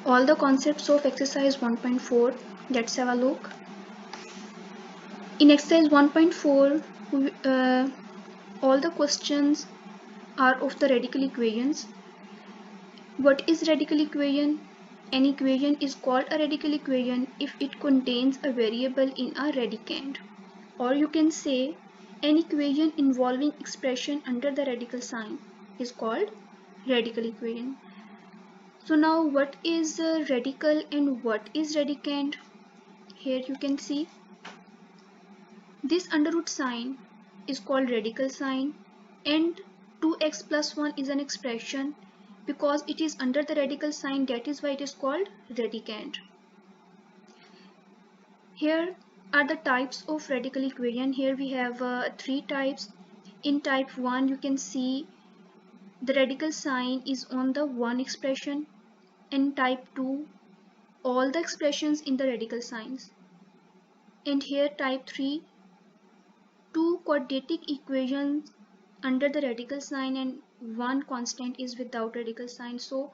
all the concepts of exercise 1.4. Let's have a look. In exercise 1.4, all the questions are of the radical equations. What is radical equation? An equation is called a radical equation if it contains a variable in a radicand, or you can say an equation involving expression under the radical sign is called radical equation. So now what is radical and what is radicand? Here you can see this under root sign is called radical sign, and 2x plus 1 is an expression. Because it is under the radical sign, that is why it is called radicand. Here are the types of radical equation. Here we have 3 types. In type 1 you can see the radical sign is on the one expression. In type 2 all the expressions in the radical signs. And here type 3 two quadratic equations under the radical sign and one constant is without radical sign. So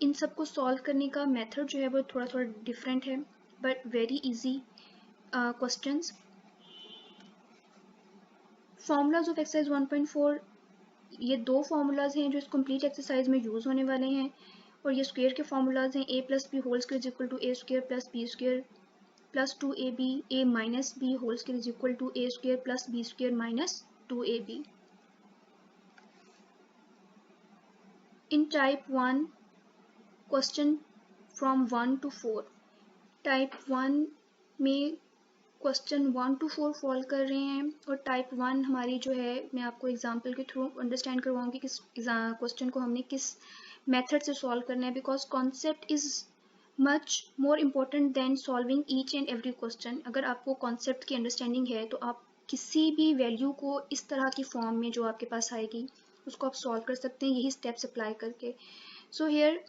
इन सबको solve करने का method जो है वो थोड़ा थोड़ा different है, but very easy questions. Formulas of exercise 1.4, ये दो फॉर्मूलाज हैं जो इस कंप्लीट एक्सरसाइज में यूज होने वाले हैं, और ये स्क्वायर के फॉर्मूलाज हैं. a plus b whole square is equal to a square plus b square plus 2ab, a minus b whole square is equal to a square plus b square minus 2ab. In type 1, question from 1 to 4. Type 1 में question 1 to 4 solve कर रहे हैं, और type 1 हमारी जो है मैं आपको एग्जांपल के थ्रू अंडरस्टैंड करवाऊंगी किस क्वेश्चन को हमने किस मेथड से सॉल्व करना है, because concept is much more important then solving each and every question. अगर आपको कॉन्सेप्ट की अंडरस्टैंडिंग है तो आप किसी भी वैल्यू को इस तरह की फॉर्म में जो आपके पास आएगी उसको आप सॉल्व कर सकते हैं यही स्टेप्स अप्लाई करके. So here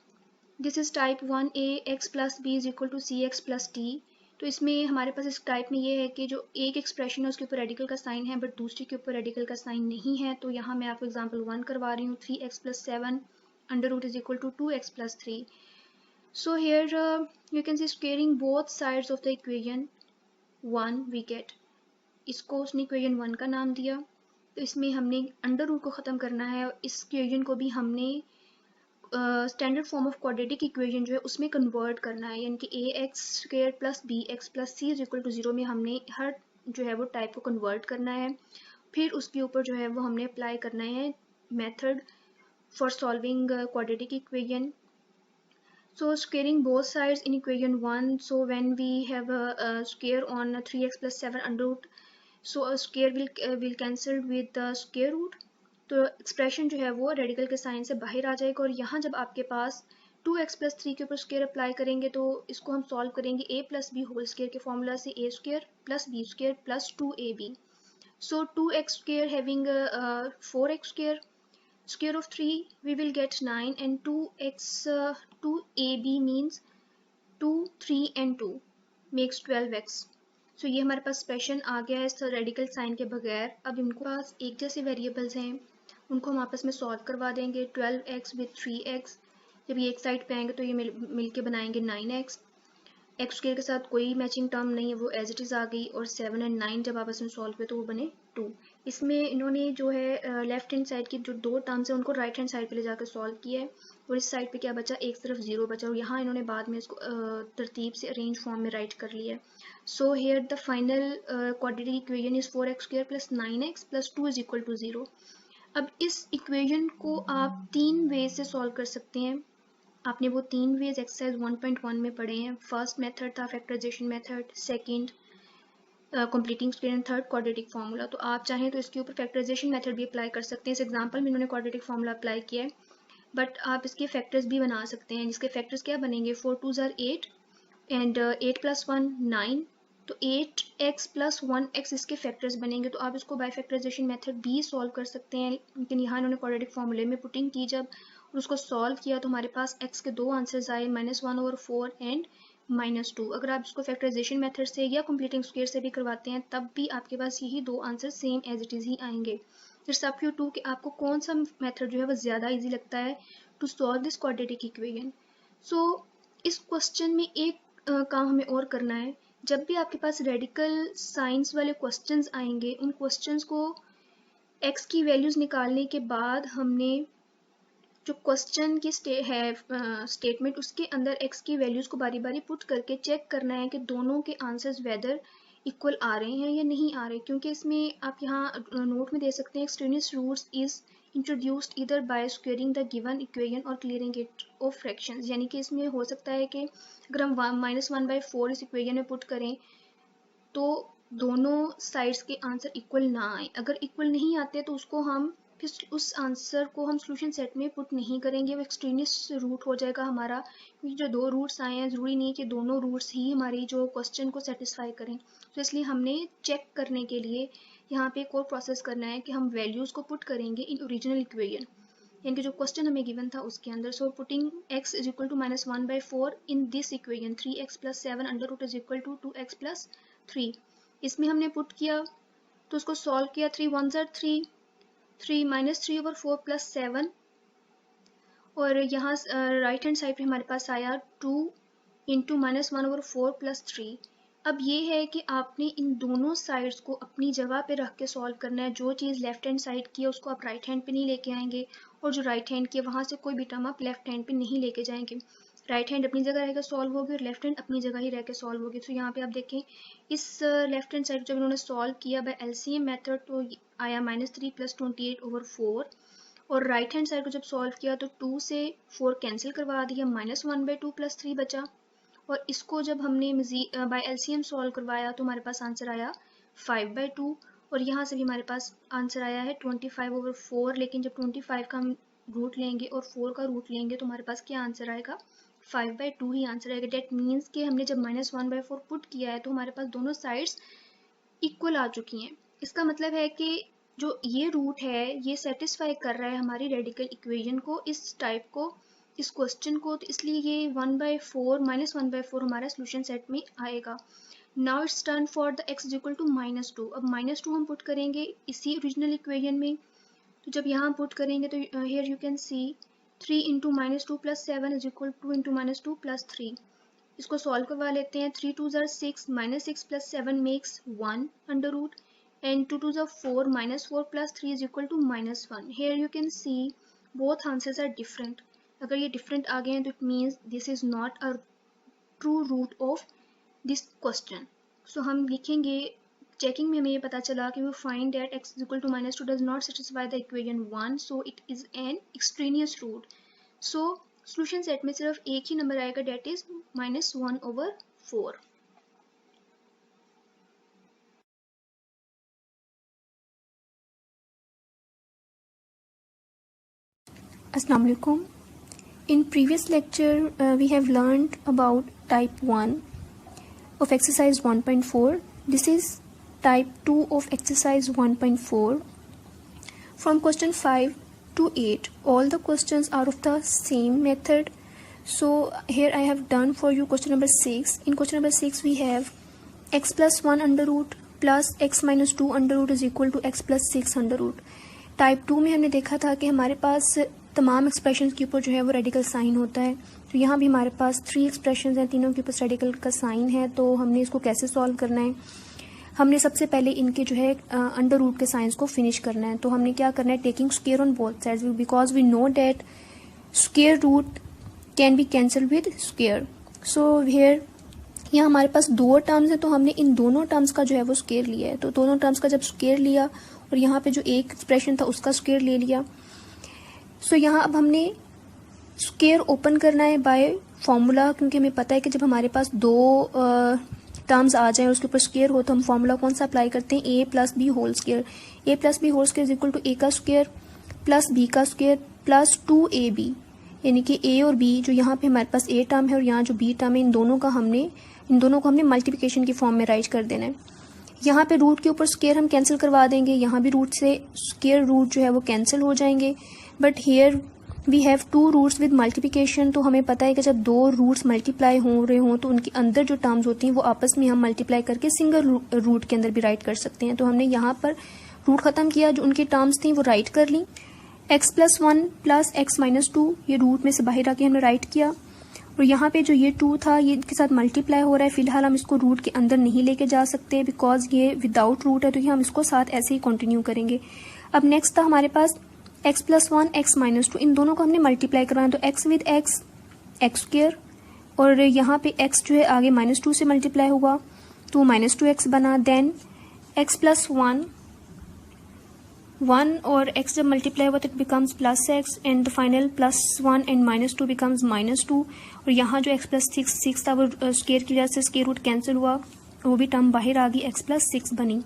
this is type 1a x plus b is equal to c x plus t. तो इसमें हमारे पास इस टाइप में ये है कि जो एक एक्सप्रेशन है उसके ऊपर रेडिकल का साइन है बट दूसरे के ऊपर रेडिकल का साइन नहीं है. तो यहाँ मैं आपको एग्जांपल 1 करवा रही हूँ. 3x plus 7 under root is equal to 2x plus 3. So here you can see squaring both sides of the equation 1 we get. इसको उसने इक्वेशन 1 का नाम दिया. तो इसमें हमने अंडर रूट को ख़त्म करना है, और इस इक्वेशन को भी हमने standard form of quadratic equation जो है उसमें कन्वर्ट करना है, यानी कि a x square plus b x plus c is equal to 0 में हमने हर जो है वो टाइप को कन्वर्ट करना है. फिर उसके ऊपर जो है वो हमने अप्लाई करना है method for solving quadratic equation. So squaring both sides in equation 1, so when we have a square on 3x plus 7 under root, so a square will cancel with the square root. तो expression जो है वो radical के sign से बाहर आ जाएगा, और यहाँ जब आपके पास 2x प्लस 3 के ऊपर स्क्वायर अप्लाई करेंगे तो इसको हम सॉल्व करेंगे a plus b whole square के फॉर्मूला से a square plus b square plus 2ab. So 2x square having 4x square, square of 3 we will get 9, and 2ab means 2 3 and 2 makes 12x. सो ये हमारे पास expression आ गया है इस radical sign के बगैर. अब इनको पास एक जैसे वेरिएबल्स हैं, उनको हम आपस में सॉल्व करवा देंगे. 12x विद 3x, जब ये एक साइड पे आएंगे तो ये मिल के बनाएंगे 9x. एक्स स्क्वायर के साथ कोई मैचिंग टर्म नहीं है, वो एज इट इज़ आ गई, और 7 और 9 जब आपस में सॉल्व किया तो वो बने 2. इसमें इन्होंने जो है लेफ्ट हैंड साइड की जो दो टर्म्स है उनको राइट हैंड साइड पे ले जाकर सॉल्व किया है, और इस साइड पे क्या बचा, एक तरफ 0 बचा, और यहाँ इन्होंने बाद में इसको तरतीब से अरेंज फॉर्म में राइट कर लिया है. So here the final quadratic equation is 4x square plus 9x plus 2 is equal to 0. अब इस इक्वेशन को आप 3 वे से सॉल्व कर सकते हैं. आपने वो 3 वेज एक्सरसाइज 1.1 में पढ़े हैं. फर्स्ट मेथड था factorization method, second completing square, and third quadratic formula. तो आप चाहें तो इसके ऊपर फैक्टराइजेशन मेथड भी अप्लाई कर सकते हैं. इस एग्जांपल में इन्होंने क्वाड्रेटिक फार्मूला अप्लाई किया है, बट आप इसके फैक्टर्स भी बना सकते हैं, जिसके फैक्टर्स क्या बनेंगे, 4 2 ज़ार 8 एंड 8 प्लस 1 9. तो 8x प्लस 1x इसके फैक्टर्स बनेंगे. तो आप इसको बाय फैक्टराइजेशन मेथड भी सॉल्व कर सकते हैं, लेकिन यहाँ इन्होंने क्वाड्रेटिक फार्मूले में पुटिंग की जब और उसको सॉल्व किया तो हमारे पास x के दो आंसर्स आए, -1/4 एंड -2. अगर आप इसको फैक्टराइजेशन मेथड से या कंप्लीटिंग स्क्वायर से भी करवाते हैं तब भी आपके पास यही दो answer same as it is ही आएंगे. इट्स अप टू कि आपको कौन सा मेथड जो है वो ज़्यादा ईजी लगता है to solve this quadratic equation. So इस क्वेश्चन में एक काम हमें और करना है। जब भी आपके पास रेडिकल साइंस वाले क्वेश्चंस आएंगे, उन क्वेश्चंस को x की वैल्यूज निकालने के बाद हमने जो क्वेश्चन की स्टेटमेंट उसके अंदर x की वैल्यूज को बारी बारी पुट करके चेक करना है कि दोनों के आंसर्स वेदर इक्वल आ रहे हैं या नहीं आ रहे, क्योंकि इसमें आप यहाँ नोट में दे सकते हैं extraneous roots is introduced either by squaring the given equation और क्लियरिंग इट ऑफ फ्रैक्शंस, यानी कि इसमें हो सकता है कि अगर हम -1/4 इस इक्वेशन में पुट करें तो दोनों साइड्स के आंसर इक्वल ना आए। अगर इक्वल नहीं आते तो उसको हम फिर उस आंसर को हम सोल्यूशन सेट में पुट नहीं करेंगे, वो एक्सट्रेनियस रूट हो जाएगा हमारा, क्योंकि जो दो रूट्स आए हैं ज़रूरी नहीं है कि दोनों रूट्स ही हमारी जो क्वेश्चन को सेटिस्फाई करें। तो इसलिए हमने चेक करने के लिए यहाँ पे एक और प्रोसेस करना है कि हम वैल्यूज़ को पुट करेंगे इन ओरिजिनल इक्वेशन, यानी कि जो क्वेश्चन हमें गिवन था उसके अंदर। So putting x is equal to -1/4 in this equation 3x + 7 under root is equal to 2x + 3, इसमें हमने पुट किया तो उसको सॉल्व किया। 3 1 3 3 -3/4 + 7 और यहाँ राइट हैंड साइड पे हमारे पास आया 2 × -1/4 + 3। अब ये है कि आपने इन दोनों साइड्स को अपनी जगह पे रख के सॉल्व करना है। जो चीज़ लेफ्ट हैंड साइड की है उसको आप राइट हैंड पे नहीं लेके आएंगे, और जो राइट हैंड की है वहाँ से कोई भी टर्म आप लेफ्ट हैंड पे नहीं लेके जाएंगे। राइट हैंड अपनी जगह रह के सॉल्व होगी और लेफ्ट हैंड अपनी जगह ही रह के सॉल्व होगी। तो यहाँ पे आप देखें इस लेफ्ट हैंड साइड जब इन्होंने सॉल्व किया बाय LCM मेथड तो आया -3 + 28/4, और राइट हैंड साइड को जब सॉल्व किया तो 2 से 4 कैंसिल करवा दिया, -1/2 + 3 बचा, और इसको जब हमने बाय LCM सॉल्व करवाया तो हमारे पास आंसर आया 5/2, और यहाँ से भी हमारे पास आंसर आया है 25/4। लेकिन जब 25 का हम रूट लेंगे और 4 का रूट लेंगे तो हमारे पास क्या आंसर आएगा, 5/2 ही आंसर आएगा। डेट मीन्स कि हमने जब -1/4 पुट किया है तो हमारे पास दोनों साइड्स इक्वल आ चुकी हैं। इसका मतलब है कि जो ये रूट है ये सेटिस्फाई कर रहा है हमारी रेडिकल इक्वेशन को, इस टाइप को, इस क्वेश्चन को, तो इसलिए ये 1/4 -1/4 हमारा सोल्यूशन सेट में आएगा। Now it's turn for the x equal to -2। अब -2 हम पुट करेंगे इसी ओरिजिनल इक्वेशन में, तो जब यहाँ पुट करेंगे तो here you can see 3 × -2 + 7 is equal to 2 × -2 + 3। इसको सॉल्व करवा लेते हैं। 3 2 = 6, -6 + 7 makes 1 under root, and 2 2 = 4, -4 + 3 is equal to -1. Here you can see both answers are different. अगर ये different आ गए हैं तो it means this is not a true root of this question. So हम लिखेंगे, checking में हमें ये पता चला कि we find that x is equal to -2 does not satisfy the equation 1, so it is an extraneous root. So solution set में सिर्फ एक ही नंबर आएगा, that is -1/4. Assalamu alaikum. In previous lecture, we have learned about type 1 of exercise 1.4. This is type 2 of exercise 1.4. From question 5 to 8, all the questions are of the same method. So here I have done for you question number 6. In question number 6 we have x plus 1 under root plus x minus 2 under root is equal to x plus 6 under root. Type 2 में हमने देखा था कि हमारे पास तमाम expressions के ऊपर जो है वो रेडिकल साइन होता है। तो यहाँ भी हमारे पास 3 एक्सप्रेशंस हैं, तीनों के ऊपर रेडिकल का साइन है। तो हमने इसको कैसे सॉल्व करना है, हमने सबसे पहले इनके जो है अंडर रूट के साइंस को फिनिश करना है। तो हमने क्या करना है, taking square on both sides, because we know that square root can be cancel with square. So here यहाँ हमारे पास दो टर्म्स हैं, तो हमने इन दोनों टर्म्स का जो है वो स्क्वायर लिया है। तो दोनों टर्म्स का जब स्क्वायर लिया और यहाँ पे जो एक एक्सप्रेशन था उसका स्क्वायर ले लिया। सो यहाँ अब हमने स्क्वायर ओपन करना है बाय फॉर्मूला, क्योंकि हमें पता है कि जब हमारे पास दो टर्म्स आ जाए और उसके ऊपर स्क्वायर हो तो हम फॉर्मूला कौन सा अप्लाई करते हैं, a + b whole square. a + b whole square is equal to a का स्क्वायर प्लस b का स्क्वायर प्लस 2ab, यानी कि a और b जो यहाँ पे हमारे पास a टर्म है और यहाँ जो b टर्म है, इन दोनों को हमने मल्टीप्लिकेशन की फॉर्म में राइट कर देना है। यहाँ पे रूट के ऊपर स्क्वायर हम कैंसिल करवा देंगे, यहाँ भी रूट से स्क्वायर रूट जो है वो कैंसिल हो जाएंगे। But here we have 2 roots with multiplication, तो हमें पता है कि जब 2 रूट्स मल्टीप्लाई हो रहे हों तो उनके अंदर जो टर्म्स होती हैं वो आपस में हम मल्टीप्लाई करके सिंगल रूट के अंदर भी राइट कर सकते हैं। तो हमने यहाँ पर रूट ख़त्म किया, जो उनकी टर्म्स थी वो राइट कर ली। x + 1 + x - 2 ये रूट में से बाहर आके हमने राइट किया, और यहाँ पे जो ये 2 था ये के साथ मल्टीप्लाई हो रहा है। फिलहाल हम इसको रूट के अंदर नहीं लेके जा सकते बिकॉज ये विदाउट रूट है, तो ये हम इसको साथ ऐसे ही कंटिन्यू करेंगे। अब नेक्स्ट था हमारे पास x+1 x-2, इन दोनों को हमने मल्टीप्लाई करवाना, तो x with x x square, और यहाँ पे x जो है आगे -2 से मल्टीप्लाई हुआ तो -2x बना। देन x+1 1 और x जब मल्टीप्लाई हुआ तो it becomes +x and the final +1 and -2 becomes -2, और यहाँ जो x+6 था वो स्क्वायर की वजह से स्क्वायर रूट कैंसिल हुआ, वो भी टर्म बाहर आ गई, x+6 बनी।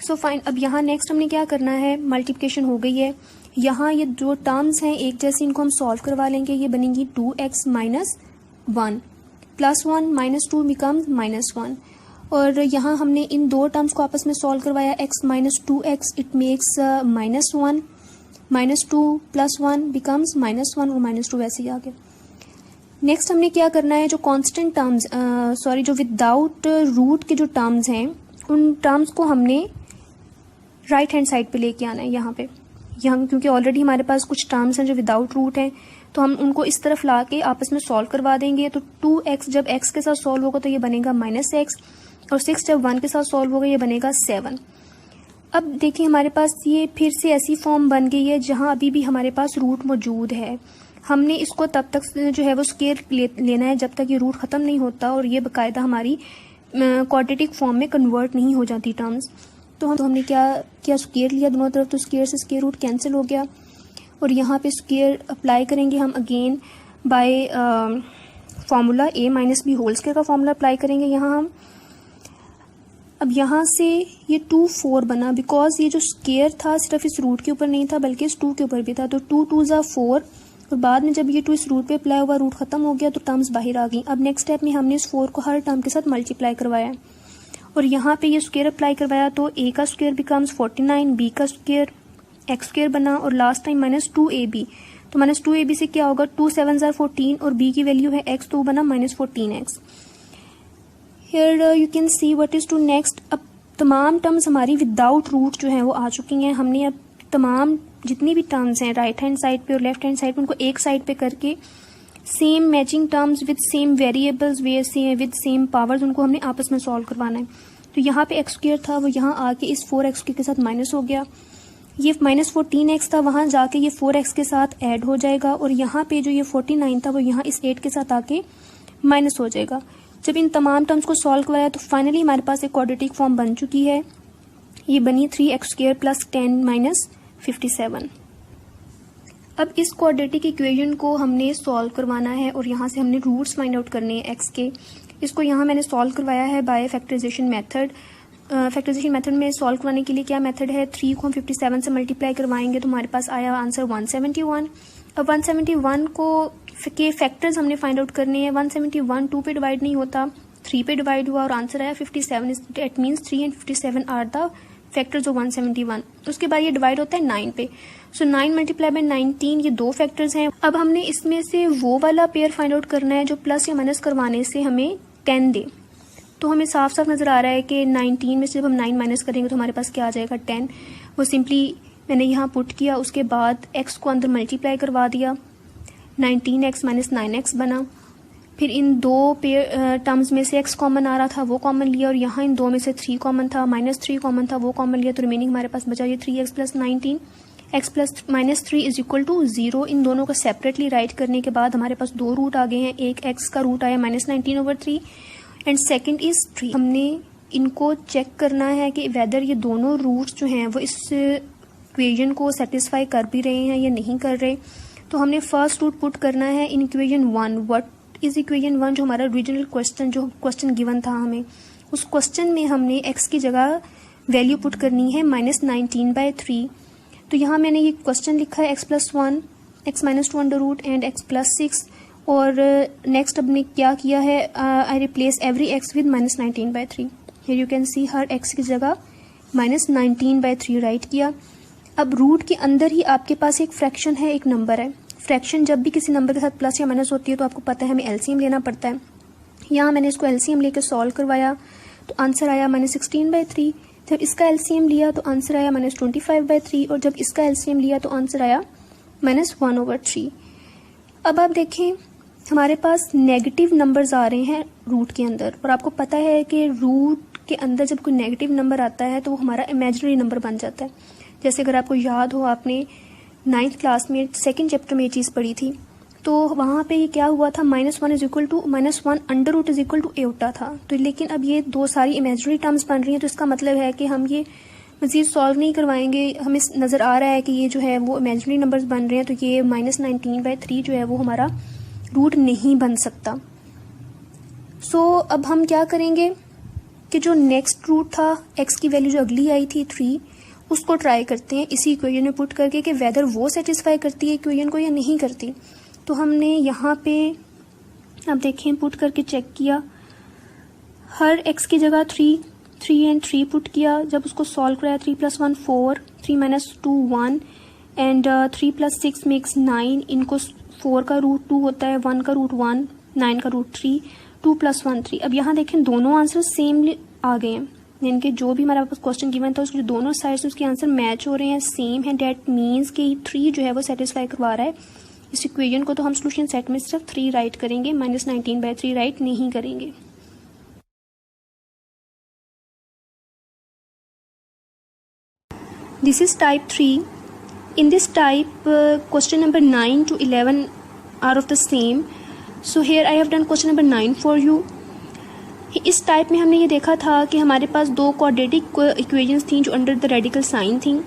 सो फाइन, अब यहाँ नेक्स्ट हमने क्या करना है, मल्टीप्लिकेशन हो गई है। यहाँ ये जो टर्म्स हैं एक जैसे, इनको हम सॉल्व करवा लेंगे। ये बनेंगी 2x - 1 +1 -2 बिकम्स -1, और यहाँ हमने इन दो टर्म्स को आपस में सॉल्व करवाया, x - 2x it makes -1 -2 +1 becomes -1 और -2 वैसे ही आ गए। नेक्स्ट हमने क्या करना है, जो कांस्टेंट टर्म्स जो विदाउट रूट के जो टर्म्स हैं उन टर्म्स को हमने राइट हैंड साइड पे लेके आना है। यहाँ क्योंकि ऑलरेडी हमारे पास कुछ टर्म्स हैं जो विदाउट रूट हैं, तो हम उनको इस तरफ ला के आपस में सॉल्व करवा देंगे। तो 2x जब x के साथ सॉल्व होगा तो ये बनेगा -x, और 6 जब 1 के साथ सॉल्व होगा ये बनेगा 7। अब देखिए हमारे पास ये फिर से ऐसी फॉर्म बन गई है जहाँ अभी भी हमारे पास रूट मौजूद है। हमने इसको तब तक जो है वो स्क्वायर लेना है जब तक ये रूट ख़त्म नहीं होता और ये बाकायदा हमारी क्वाड्रेटिक फॉर्म में कन्वर्ट नहीं हो जाती टर्म्स। तो हमने क्या स्क्वायर लिया दोनों तरफ, तो स्क्वायर से स्क्वायर रूट कैंसिल हो गया, और यहाँ पे स्क्वायर अप्लाई करेंगे हम again by formula a - b whole square का फार्मूला अप्लाई करेंगे यहाँ हम। अब यहाँ से ये 2 4 बना, बिकॉज ये जो स्क्वायर था सिर्फ इस रूट के ऊपर नहीं था बल्कि इस 2 के ऊपर भी था, तो 2 2 ज़ा 4, और बाद में जब ये 2 इस रूट पे अप्लाई हुआ, रूट खत्म हो गया तो टर्म्स बाहर आ गई। अब नेक्स्ट स्टेप में हमने इस 4 को हर टर्म के साथ मल्टीप्लाई करवाया, और यहाँ पे ये स्क्वायर अप्लाई करवाया, तो a का स्क्वायर बिकम्स 49, b का स्क्वायर x स्क्वायर बना, और लास्ट टाइम -2ab, तो -2ab से क्या होगा, 2 7 ज़ा 14, और b की वैल्यू है x, तो बना -14x। Here you can see what is to next. अब तमाम टर्म्स हमारी विदाउट रूट जो है वो आ चुकी हैं। हमने अब तमाम जितनी भी टर्म्स हैं राइट हैंड साइड पे और लेफ्ट हैंड साइड पे उनको एक साइड पे करके same matching terms with same variables with same powers उनको हमने आपस में सॉल्व करवाना है। तो यहाँ पे x स्क्वायर था वो यहाँ आके इस 4x के साथ माइनस हो गया, ये -14x था वहाँ जाके ये 4x के साथ ऐड हो जाएगा, और यहाँ पे जो ये 49 था वो यहाँ इस 8 के साथ आके माइनस हो जाएगा। जब इन तमाम टर्म्स को सॉल्व कराया तो फाइनली हमारे पास एक क्वाड्रेटिक फॉर्म बन चुकी है। ये बनी 3x² + 10 - 57। अब इस क्वाड्रेटिक इक्वेशन को हमने सॉल्व करवाना है और यहाँ से हमने रूट्स फाइंड आउट करने हैं x के। इसको यहाँ मैंने सॉल्व करवाया है by factorisation method. Factorization method में सॉल्व करवाने के लिए क्या मेथड है, 3 को हम 57 से मल्टीप्लाई करवाएंगे तो हमारे पास आया आंसर 171। अब 171 को के फैक्टर्स हमने फाइंड आउट करने हैं। 171 2 पे डिवाइड नहीं होता, 3 पे डिवाइड हुआ और आंसर आया 57। It means 3 and 57 are the factors of 171। उसके बाद ये डिवाइड होता है 9 पे, सो 9 मल्टीप्लाई बाय 19, ये 2 फैक्टर्स हैं। अब हमने इसमें से वो वाला पेयर फाइंड आउट करना है जो प्लस या माइनस करवाने से हमें 10 दे। तो हमें साफ साफ नजर आ रहा है कि 19 में से जब हम 9 माइनस करेंगे तो हमारे पास क्या आ जाएगा 10। वो सिंपली मैंने यहाँ पुट किया, उसके बाद x को अंदर मल्टीप्लाई करवा दिया, 19x - 9x बना। फिर इन दो टर्म्स में से x कॉमन आ रहा था वो कॉमन लिया, और यहाँ इन दो में से 3 कॉमन था, -3 कॉमन था वो कॉमन लिया, तो रिमेनिंग हमारे पास बचा ये 3x + 19, x + -3 is equal to 0। इन दोनों को सेपरेटली राइट करने के बाद हमारे पास 2 रूट आ गए हैं। एक x का रूट आया -19/3 एंड सेकेंड इज 3। हमने इनको चेक करना है कि वेदर ये दोनों रूट्स जो हैं वो इस इक्वेशन को सेटिस्फाई कर भी रहे हैं या नहीं कर रहे। तो हमने फर्स्ट रूट पुट करना है in equation 1। What is equation 1, जो हमारा ओरिजिनल क्वेश्चन गिवन था हमें, उस क्वेश्चन में हमने x की जगह वैल्यू पुट करनी है -19/3। तो यहाँ मैंने ये क्वेश्चन लिखा है x + 1, x - 2 under root and x + 6, और नेक्स्ट हमने क्या किया है, I replace every x with -19/3। Here you can see हर x की जगह -19/3 राइट किया। अब रूट के अंदर ही आपके पास एक फ्रैक्शन है, एक नंबर है। फ्रैक्शन जब भी किसी नंबर के साथ प्लस या माइनस होती है तो आपको पता है हमें एलसीएम लेना पड़ता है। यहाँ मैंने इसको एलसीएम लेकर सॉल्व करवाया तो आंसर आया -16/3। जब इसका एलसीएम लिया तो आंसर आया -25/3, और जब इसका एलसीएम लिया तो आंसर आया -1/3। अब आप देखें हमारे पास नेगेटिव नंबर्स आ रहे हैं रूट के अंदर, और आपको पता है कि रूट के अंदर जब कोई नेगेटिव नंबर आता है तो वो हमारा इमेजिनरी नंबर बन जाता है। जैसे अगर आपको याद हो, आपने 9th क्लास में 2nd चैप्टर में ये चीज़ पढ़ी थी, तो वहाँ पे ये क्या हुआ था, -1 = -1 under root is equal to एटा था। तो लेकिन अब ये दो सारी इमेजिनरी टर्म्स बन रही हैं, तो इसका मतलब है कि हम ये मज़ीद सॉल्व नहीं करवाएंगे। हमें नज़र आ रहा है कि ये जो है वो इमेजिनरी नंबर्स बन रहे हैं, तो ये -19/3 जो है वो हमारा रूट नहीं बन सकता। सो अब हम क्या करेंगे कि जो नेक्स्ट रूट था, x की वैल्यू जो अगली आई थी 3, उसको ट्राई करते हैं इसी इक्वेशन में पुट करके कि वेदर वो सेटिस्फाई करती है इक्वेशन को या नहीं करती। तो हमने यहाँ पे अब देखें पुट करके चेक किया, हर x की जगह 3 एंड 3 पुट किया। जब उसको सॉल्व कराया 3 + 1 4, 3 - 2 1 एंड 3 + 6 मेक्स 9। इनको 4 का रूट 2 होता है, 1 का रूट 1, 9 का रूट 3, 2 + 1 3। अब यहाँ देखें दोनों आंसर सेम आ गए हैं, यानी कि जो भी हमारे पास क्वेश्चन गिवन था उसके दोनों साइड्स उसके आंसर मैच हो रहे हैं, सेम है। डेट मीन्स कि 3 जो है वो सेटिस्फाई करवा रहा है इस इक्वेशन को। तो हम सोल्यूशन सेट में सिर्फ 3 राइट करेंगे, -19/3 राइट नहीं करेंगे। This is type 3। In this type question number 9 to 11 are of the same. So here I have done question number 9 for you. इस टाइप में हमने ये देखा था कि हमारे पास दो क्वाड्रेटिक इक्वेशंस थी जो अंडर द रेडिकल साइन थी।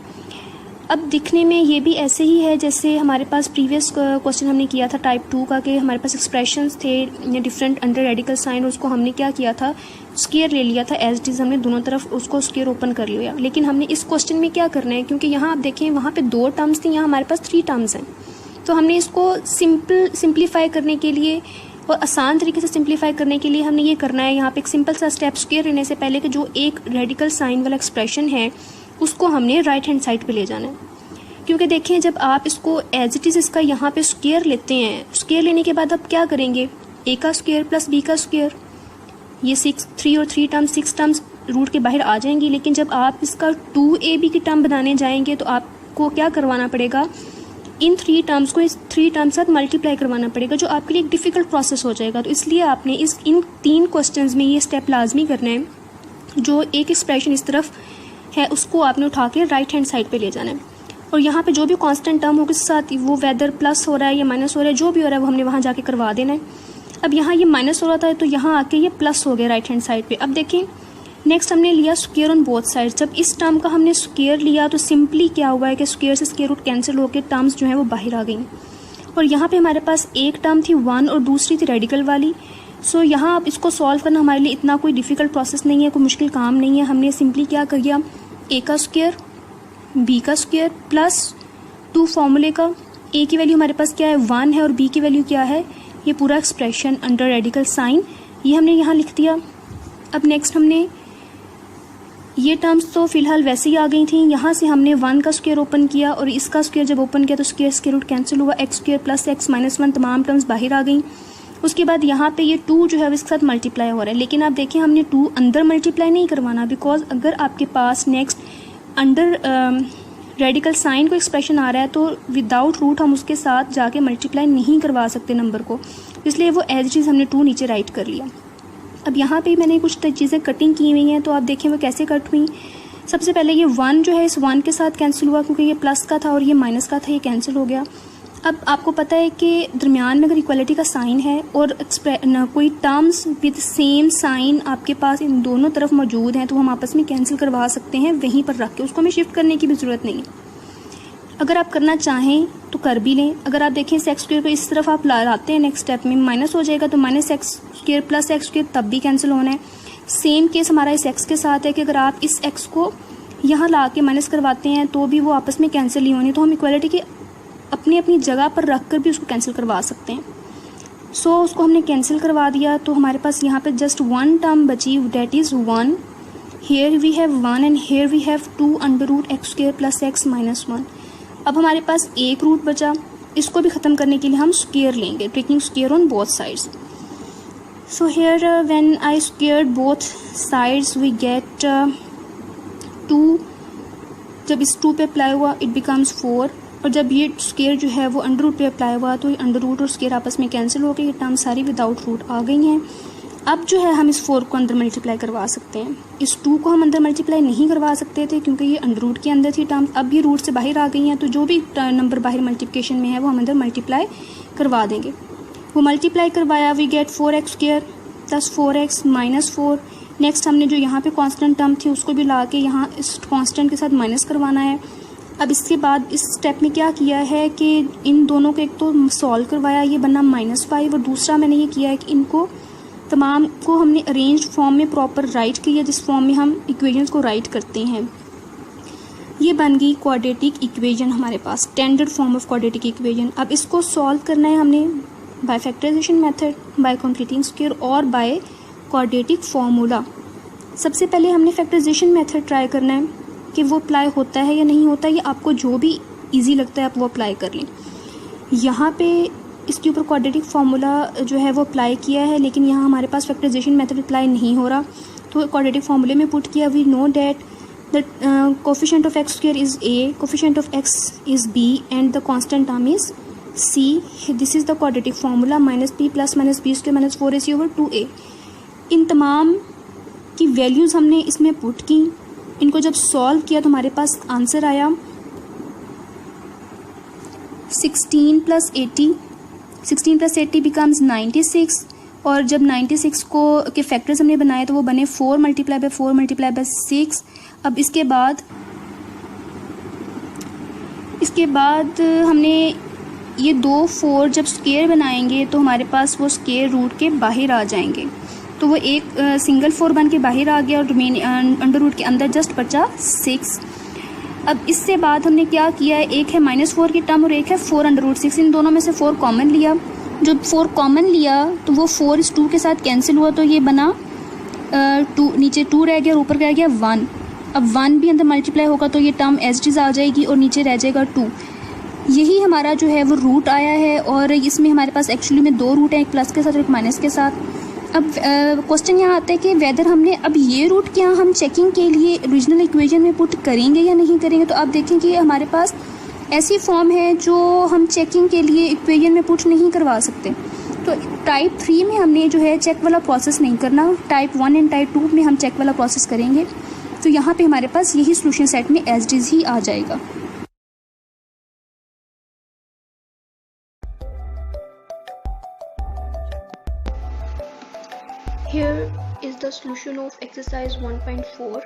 अब दिखने में ये भी ऐसे ही है जैसे हमारे पास प्रीवियस क्वेश्चन हमने किया था टाइप 2 का, कि हमारे पास एक्सप्रेशंस थे डिफरेंट अंडर रेडिकल साइन, और उसको हमने क्या किया था, स्क्वायर ले लिया था एज इट इज़, हमने दोनों तरफ उसको स्क्वायर ओपन कर लिया। लेकिन हमने इस क्वेश्चन में क्या करना है, क्योंकि यहाँ आप देखें वहाँ पे 2 टर्म्स थी, यहाँ हमारे पास 3 टर्म्स हैं, तो हमने इसको सिंप्लीफाई करने के लिए और आसान तरीके से सिंप्लीफाई करने के लिए हमने ये करना है, यहाँ पे एक सिंपल सा स्टेप, स्क्वायर लेने से पहले कि जो एक रेडिकल साइन वाला एक्सप्रेशन है उसको हमने राइट हैंड साइड पे ले जाना है। क्योंकि देखें जब आप इसको एज इट इज़ इसका यहाँ पे स्क्वायर लेते हैं, स्क्वायर लेने के बाद आप क्या करेंगे, a का स्क्वायर प्लस b का स्क्वायर, ये 3 और 3 टर्म्स 6 टर्म्स रूट के बाहर आ जाएंगी। लेकिन जब आप इसका 2ab की टर्म बनाने जाएंगे तो आपको क्या करवाना पड़ेगा, इन 3 टर्म्स को इस 3 टर्म्स साथ मल्टीप्लाई करवाना पड़ेगा, जो आपके लिए एक डिफ़िकल्ट प्रोसेस हो जाएगा। तो इसलिए आपने इन 3 क्वेश्चंस में ये स्टेप लाजमी करना है, जो एक एक्सप्रेशन इस तरफ है उसको आपने उठा के राइट हैंड साइड पे ले जाना है, और यहाँ पे जो भी कांस्टेंट टर्म हो उसके साथ वो वेदर प्लस हो रहा है या माइनस हो रहा है, जो भी हो रहा है वो हमने वहाँ जाके करवा देना है। अब यहाँ ये माइनस हो रहा था तो यहाँ आके ये प्लस हो गया राइट हैंड साइड पे। अब देखें नेक्स्ट हमने लिया स्क्वायर ऑन बोथ साइड्स। जब इस टर्म का हमने स्क्वायर लिया तो सिंपली क्या हुआ है कि स्क्वायर से स्क्वायर रूट कैंसिल होकर टर्म्स जो है वो बाहर आ गई, और यहाँ पे हमारे पास एक टर्म थी 1 और दूसरी थी रेडिकल वाली। सो यहाँ आप इसको सॉल्व करना हमारे लिए इतना कोई डिफ़िकल्ट प्रोसेस नहीं है, कोई मुश्किल काम नहीं है। हमने सिंपली क्या कर दिया, a का स्क्वायर b का स्क्वायर प्लस 2 फॉर्मूले का, a की वैल्यू हमारे पास क्या है 1 है और b की वैल्यू क्या है, ये पूरा एक्सप्रेशन अंडर रेडिकल साइन, ये हमने यहाँ लिख दिया। अब नेक्स्ट हमने ये टर्म्स तो फिलहाल वैसे ही आ गई थी, यहाँ से हमने 1 का स्क्वायर ओपन किया और इसका स्क्वायर जब ओपन किया तो स्क्वायर स्क्वायर रूट कैंसिल हुआ, x square plus x minus 1 तमाम टर्म्स बाहर आ गई। उसके बाद यहाँ पे ये 2 जो है इसके साथ मल्टीप्लाई हो रहा है, लेकिन आप देखिए हमने 2 अंदर मल्टीप्लाई नहीं करवाना, बिकॉज अगर आपके पास नेक्स्ट अंडर रेडिकल साइन को एक्सप्रेशन आ रहा है तो विदाउट रूट हम उसके साथ जाके मल्टीप्लाई नहीं करवा सकते नंबर को, इसलिए वो एज इट इज़ हमने 2 नीचे राइट कर लिया। अब यहाँ पे मैंने कुछ चीज़ें कटिंग की हुई हैं, तो आप देखें वो कैसे कट हुई। सबसे पहले ये 1 जो है इस 1 के साथ कैंसिल हुआ, क्योंकि ये प्लस का था और ये माइनस का था, ये कैंसिल हो गया। अब आपको पता है कि दरमियान में अगर इक्वलिटी का साइन है और कोई टर्म्स विद सेम साइन आपके पास इन दोनों तरफ मौजूद हैं तो हम आपस में कैंसिल करवा सकते हैं वहीं पर रख के, उसको हमें शिफ्ट करने की भी ज़रूरत नहीं है। अगर आप करना चाहें तो कर भी लें। अगर आप देखें सेक्स स्क्वायर को इस तरफ आप लाते हैं नेक्स्ट स्टेप में माइनस हो जाएगा, तो minus x square plus x square तब भी कैंसिल होना है। सेम केस हमारा इस एक्स के साथ है कि अगर आप इस एक्स को यहाँ ला के माइनस करवाते हैं तो भी वो आपस में कैंसिल नहीं होनी, तो हम इक्वालिटी के अपनी अपनी जगह पर रख कर भी उसको कैंसिल करवा सकते हैं। सो उसको हमने कैंसिल करवा दिया, तो हमारे पास यहाँ पे जस्ट 1 टर्म बची, that is 1। Here we have 1 and here we have 2 under root x square plus x minus 1। अब हमारे पास एक रूट बचा, इसको भी ख़त्म करने के लिए हम स्क्वायर लेंगे, taking square on both sides. So here when I squared both sides we get 2, जब इस 2 पे अप्लाई हुआ इट बिकम्स 4, और जब ये स्केयर जो है वो अंडर रूट पे अप्लाई हुआ तो ये अंडर रूट और स्केयर आपस में कैंसिल हो गए, ये टर्म सारी विदाउट रूट आ गई हैं। अब जो है हम इस 4 को अंदर मल्टीप्लाई करवा सकते हैं। इस 2 को हम अंदर मल्टीप्लाई नहीं करवा सकते थे क्योंकि ये अंडर रूट के अंदर थी टर्म, अब ये रूट से बाहर आ गई हैं, तो जो भी नंबर बाहर मल्टीप्लिकेशन में है वो हम अंदर मल्टीप्लाई करवा देंगे। वो मल्टीप्लाई करवाया, we get 4x square plus 4x minus 4। Next हमने जो यहाँ पे कांस्टेंट टर्म थी उसको भी ला के यहाँ इस कांस्टेंट के साथ माइनस करवाना है। अब इसके बाद इस स्टेप में क्या किया है कि इन दोनों को एक तो सॉल्व करवाया, ये बना -5, और दूसरा मैंने ये किया है कि इनको तमाम को हमने अरेंज फॉर्म में प्रॉपर राइट किया, जिस फॉर्म में हम इक्वेशंस को राइट करते हैं। ये बन गई क्वाड्रेटिक इक्वेशन हमारे पास, standard form of quadratic equation. अब इसको सॉल्व करना है हमने by factorisation method, by completing square और बाय क्वाड्रेटिक फार्मूला। सबसे पहले हमने फैक्टराइजेशन मेथड ट्राई करना है कि वो अप्लाई होता है या नहीं होता है, या आपको जो भी इजी लगता है आप वो अप्लाई कर लें। यहाँ पे इसके ऊपर क्वाड्रेटिक फार्मूला जो है वो अप्लाई किया है, लेकिन यहाँ हमारे पास फैक्टराइजेशन मेथड अप्लाई नहीं हो रहा, तो क्वाड्रेटिक फार्मूले में पुट किया, we know that the coefficient of x square is a, coefficient of x is b and the constant term is c। This is the quadratic formula, -b plus -b square minus 4ac/2a। इन तमाम की values हमने इसमें put की, इनको जब solve किया तो हमारे पास आंसर आया 16 + 80, 16 + 80 बिकम्स 96, और जब 96 को के फैक्टर्स हमने बनाए तो वो बने 4 × 4 × 6। अब इसके बाद हमने ये 2 4 जब स्क्वायर बनाएंगे तो हमारे पास वो स्क्वायर रूट के बाहर आ जाएंगे, तो वो एक सिंगल 4 बन के बाहर आ गया और रिमेन अंडर रूट के अंदर जस्ट बचा 6। अब इससे बाद हमने क्या किया है, एक है -4 की टर्म और एक है 4 अंडर रूट 6, इन दोनों में से 4 कॉमन लिया। जब 4 कॉमन लिया तो वो 4 इस 2 के साथ कैंसिल हुआ, तो ये बना 2, नीचे 2 रह गया और ऊपर रह गया 1। अब 1 भी अंदर मल्टीप्लाई होगा तो ये टर्म एज इट इज आ जाएगी और नीचे रह जाएगा 2। यही हमारा जो है वो रूट आया है, और इसमें हमारे पास एक्चुअली में 2 रूट हैं, एक प्लस के साथ और एक माइनस के साथ। अब क्वेश्चन यहाँ आता है कि वेदर हमने अब ये रूट क्या हम चेकिंग के लिए ओरिजिनल इक्वेशन में पुट करेंगे या नहीं करेंगे। तो आप देखें कि हमारे पास ऐसी फॉर्म है जो हम चेकिंग के लिए इक्वेशन में पुट नहीं करवा सकते। तो टाइप 3 में हमने जो है चेक वाला प्रोसेस नहीं करना, टाइप 1 एंड टाइप 2 में हम चेक वाला प्रोसेस करेंगे। तो यहाँ पे हमारे पास यही सोल्यूशन सेट में एज इट इज ही आ जाएगा। Here is the solution of exercise 1.4.